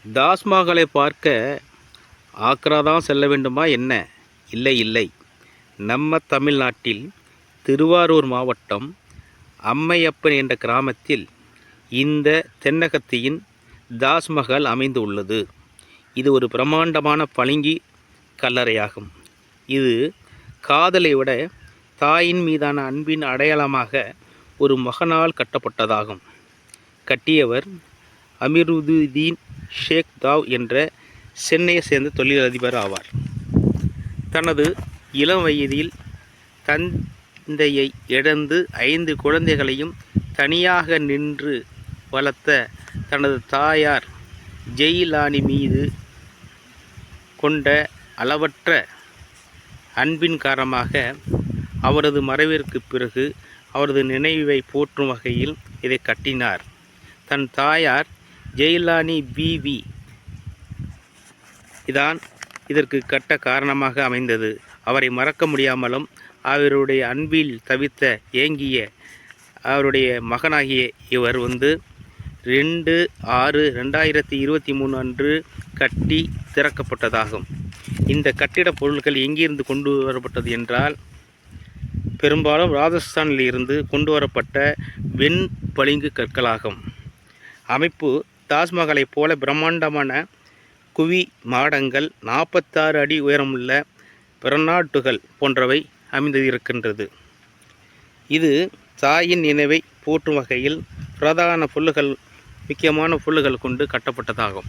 தாஜ்மஹாலை பார்க்க ஆக்ரா தான் செல்ல வேண்டுமா என்ன? இல்லை இல்லை, நம்ம தமிழ்நாட்டில் திருவாரூர் மாவட்டம் அம்மையப்பன் என்ற கிராமத்தில் இந்த தென்னகத்தியின் தாஜ்மஹால் அமைந்து உள்ளது. இது ஒரு பிரம்மாண்டமான பளிங்கு கல்லறையாகும். இது காதலை விட தாயின் மீதான அன்பின் அடையாளமாக ஒரு மகனால் கட்டப்பட்டதாகும். கட்டியவர் அமீருதீன் ஷேக் தாவ் என்ற சென்னையை சேர்ந்த தொழிலதிபர் ஆவார். தனது இளம் வயதில் தந்தையை இழந்து 5 குழந்தைகளையும் தனியாக நின்று வளர்த்த தனது தாயார் ஜெயிலானி மீது கொண்ட அளவற்ற அன்பின் காரணமாக அவரது மறைவிற்கு பிறகு அவரது நினைவை போற்றும் வகையில் இதை கட்டினார். தன் தாயார் ஜெயிலானி பிவி இதான் இதற்கு கட்ட காரணமாக அமைந்தது. அவரை மறக்க முடியாமலும் அவருடைய அன்பில் தவித்த ஏங்கிய அவருடைய மகனாகிய இவர் 2/6/2023 அன்று கட்டி திறக்கப்பட்டதாகும். இந்த கட்டிடப் பொருட்கள் எங்கிருந்து கொண்டு வரப்பட்டது என்றால், பெரும்பாலும் ராஜஸ்தானில் இருந்து கொண்டு வரப்பட்ட வெண் பளிங்கு கற்களாகும். அமைப்பு தாஜ்மஹாலை போல பிரம்மாண்டமான குவி மாடங்கள், 46 அடி உயரமுள்ள பிரனாட்டுகள் போன்றவை அமைந்திருக்கின்றது. இது தாயின் நினைவை போற்றும் வகையில் பிரதான முக்கியமான புல்லுகள் கொண்டு கட்டப்பட்டதாகும்.